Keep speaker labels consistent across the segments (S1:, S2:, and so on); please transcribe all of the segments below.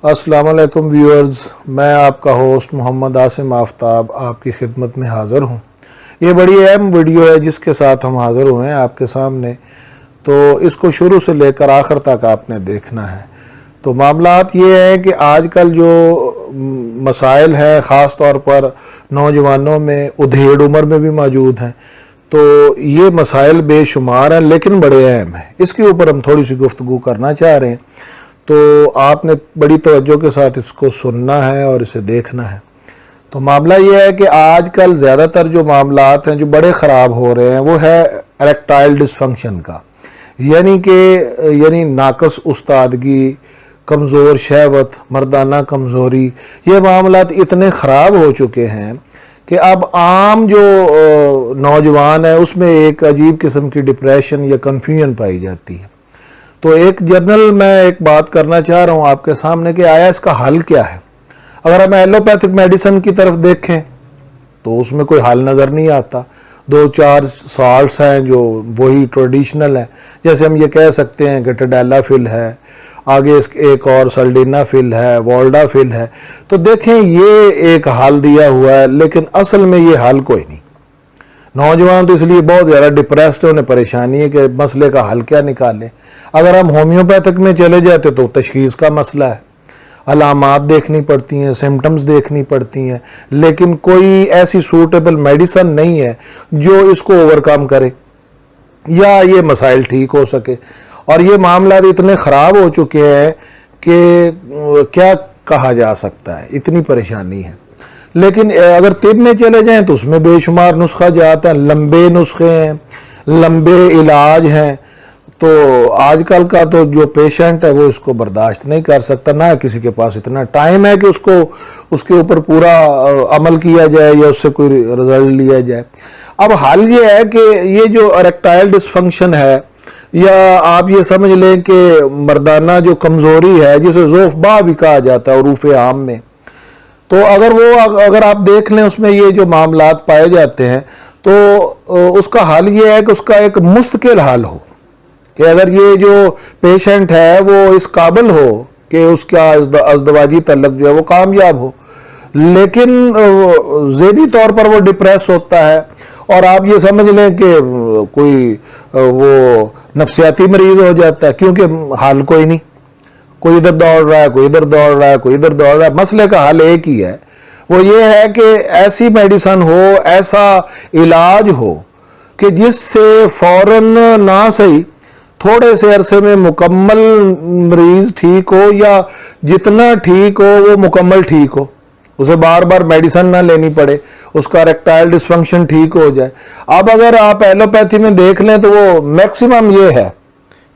S1: السلام علیکم ویورز، میں آپ کا ہوسٹ محمد عاصم آفتاب آپ کی خدمت میں حاضر ہوں۔ یہ بڑی اہم ویڈیو ہے جس کے ساتھ ہم حاضر ہوئے ہیں آپ کے سامنے، تو اس کو شروع سے لے کر آخر تک آپ نے دیکھنا ہے۔ تو معاملات یہ ہیں کہ آج کل جو مسائل ہیں خاص طور پر نوجوانوں میں ادھیڑ عمر میں بھی موجود ہیں، تو یہ مسائل بے شمار ہیں لیکن بڑے اہم ہیں۔ اس کے اوپر ہم تھوڑی سی گفتگو کرنا چاہ رہے ہیں، تو آپ نے بڑی توجہ کے ساتھ اس کو سننا ہے اور اسے دیکھنا ہے۔ تو معاملہ یہ ہے کہ آج کل زیادہ تر جو معاملات ہیں جو بڑے خراب ہو رہے ہیں وہ ہے اریکٹائل ڈسفنکشن کا، یعنی ناقص استادگی، کمزور شہوت، مردانہ کمزوری۔ یہ معاملات اتنے خراب ہو چکے ہیں کہ اب عام جو نوجوان ہے اس میں ایک عجیب قسم کی ڈپریشن یا کنفیوژن پائی جاتی ہے۔ تو ایک جنرل میں ایک بات کرنا چاہ رہا ہوں آپ کے سامنے کہ آیا اس کا حل کیا ہے۔ اگر ہم ایلوپیتھک میڈیسن کی طرف دیکھیں تو اس میں کوئی حل نظر نہیں آتا۔ 2-4 سالٹس ہیں جو وہی ٹریڈیشنل ہیں، جیسے ہم یہ کہہ سکتے ہیں کہ ٹیڈالافل ہے، آگے ایک اور سلڈینافل ہے، والڈافل ہے۔ تو دیکھیں یہ ایک حل دیا ہوا ہے لیکن اصل میں یہ حل کوئی نہیں۔ نوجوان تو اس لیے بہت زیادہ ڈپریسڈ ہے، انہیں پریشانی ہے کہ مسئلے کا حل کیا نکالیں۔ اگر ہم ہومیوپیتھک میں چلے جاتے تو تشخیص کا مسئلہ ہے، علامات دیکھنی پڑتی ہیں، سمٹمز دیکھنی پڑتی ہیں، لیکن کوئی ایسی سوٹیبل میڈیسن نہیں ہے جو اس کو اوورکم کرے یا یہ مسائل ٹھیک ہو سکے۔ اور یہ معاملات اتنے خراب ہو چکے ہیں کہ کیا کہا جا سکتا ہے، اتنی پریشانی ہے۔ لیکن اگر طب میں چلے جائیں تو اس میں بے شمار نسخہ جات ہیں، لمبے نسخے ہیں، لمبے علاج ہیں۔ تو آج کل کا تو جو پیشنٹ ہے وہ اس کو برداشت نہیں کر سکتا، نہ کسی کے پاس اتنا ٹائم ہے کہ اس کے اوپر پورا عمل کیا جائے یا اس سے کوئی رزلٹ لیا جائے۔ اب حل یہ ہے کہ یہ جو اریکٹائل ڈسفنکشن ہے، یا آپ یہ سمجھ لیں کہ مردانہ جو کمزوری ہے جسے ذوف با بھی کہا جاتا ہے عروف عام میں، تو اگر آپ دیکھ لیں اس میں یہ جو معاملات پائے جاتے ہیں تو اس کا حل یہ ہے کہ اس کا ایک مستقل حل ہو، کہ اگر یہ جو پیشنٹ ہے وہ اس قابل ہو کہ اس کا ازدواجی تعلق جو ہے وہ کامیاب ہو، لیکن ذہنی طور پر وہ ڈپریس ہوتا ہے، اور آپ یہ سمجھ لیں کہ کوئی وہ نفسیاتی مریض ہو جاتا ہے، کیونکہ حل کوئی نہیں، کوئی ادھر دوڑ رہا ہے، کوئی ادھر دوڑ رہا ہے، کوئی ادھر دوڑ رہا ہے۔ مسئلے کا حل ایک ہی ہے، وہ یہ ہے کہ ایسی میڈیسن ہو، ایسا علاج ہو کہ جس سے فوراً نہ صحیح تھوڑے سے عرصے میں مکمل مریض ٹھیک ہو، یا جتنا ٹھیک ہو وہ مکمل ٹھیک ہو، اسے بار بار میڈیسن نہ لینی پڑے، اس کا اریکٹائل ڈسفنکشن ٹھیک ہو جائے۔ اب اگر آپ ایلوپیتھی میں دیکھ لیں تو وہ میکسیمم یہ ہے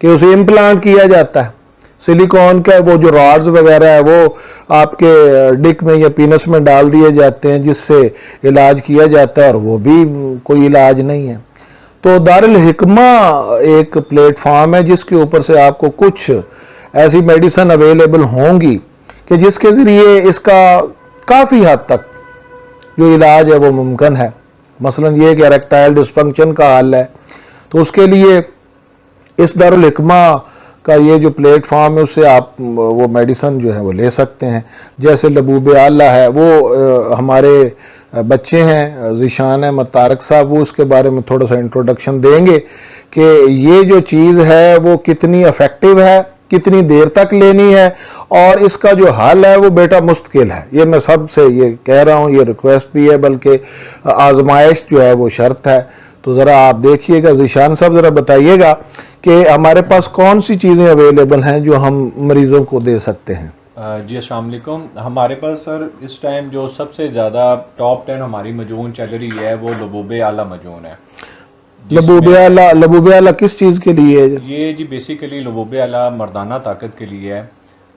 S1: کہ اسے امپلانٹ کیا جاتا ہے، سلیکون کا وہ جو راڈز وغیرہ ہے وہ آپ کے ڈک میں یا پینس میں ڈال دیے جاتے ہیں، جس سے علاج کیا جاتا ہے، اور وہ بھی کوئی علاج نہیں ہے۔ تو دارالحکمہ ایک پلیٹ فارم ہے جس کے اوپر سے آپ کو کچھ ایسی میڈیسن اویلیبل ہوں گی کہ جس کے ذریعے اس کا کافی حد تک جو علاج ہے وہ ممکن ہے۔ مثلا یہ کہ اریکٹائل ڈسفنکشن کا حل ہے، تو اس کے لیے اس دارالحکمہ کا یہ جو پلیٹ فارم ہے اس سے آپ وہ میڈیسن جو ہے وہ لے سکتے ہیں۔ جیسے لبوب اعلیٰ ہے، وہ ہمارے بچے ہیں ذیشان احمد طارق صاحب، وہ اس کے بارے میں تھوڑا سا انٹروڈکشن دیں گے کہ یہ جو چیز ہے وہ کتنی افیکٹو ہے، کتنی دیر تک لینی ہے، اور اس کا جو حل ہے وہ بیٹا مستقل ہے۔ یہ میں سب سے یہ کہہ رہا ہوں، یہ ریکویسٹ بھی ہے، بلکہ آزمائش جو ہے وہ شرط ہے۔ تو ذرا آپ دیکھیے گا، ذیشان صاحب ذرا بتائیے گا کہ ہمارے پاس کون سی چیزیں اویلیبل ہیں جو ہم مریضوں کو دے سکتے ہیں۔
S2: جی السلام علیکم۔ ہمارے پاس سر اس ٹائم جو سب سے زیادہ ٹاپ 10 ہماری مجون چل رہی ہے وہ لبوب اعلیٰ مجون ہے۔
S1: لبوب اعلیٰ کس چیز کے لیے ہے؟
S2: یہ جی بیسیکلی لبوب اعلیٰ مردانہ طاقت کے لیے ہے،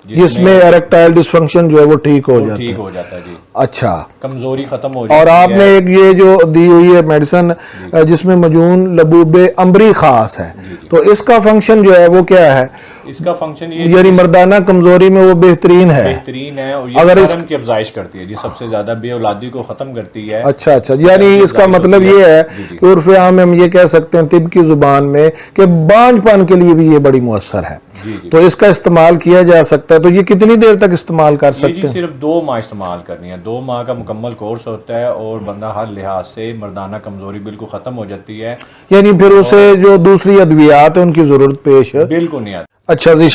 S1: جس میں اریکٹائل ڈسفنکشن جو ہے وہ ٹھیک ہو جاتا ہے
S2: جی۔
S1: اچھا،
S2: کمزوری ختم ہو جاتی ہے۔
S1: اور آپ نے ایک یہ جو دی ہوئی ہے میڈیسن جس میں مجون لبوب امبری خاص ہے، تو اس کا فنکشن جو ہے وہ کیا ہے؟
S2: اس کا فنکشن یہ
S1: یعنی مردانہ کمزوری میں وہ بہترین ہے،
S2: بہترین ہے، اور یہ
S1: اگر اس
S2: سپرم کی افزائش کرتی ہے جی، سب سے زیادہ بے اولادی کو ختم کرتی ہے۔
S1: اچھا اچھا، یعنی اس کا مطلب یہ ہے کہ عرف عام میں ہم یہ کہہ سکتے ہیں طب کی زبان میں کہ بانجھ پن کے لیے بھی یہ بڑی مؤثر ہے، تو اس کا استعمال کیا جا سکتا ہے۔ تو یہ کتنی دیر تک استعمال کر
S2: یہ
S1: سکتے
S2: جی
S1: ہیں؟
S2: صرف 2 ماہ استعمال کرنی ہے، 2 ماہ کا مکمل کورس ہوتا ہے، اور بندہ ہر لحاظ سے مردانہ کمزوری بالکل ختم ہو جاتی ہے،
S1: یعنی پھر اسے جو دوسری ادویات ہیں ان کی ضرورت پیش
S2: بالکل نہیں آتی۔
S1: اچھا جی۔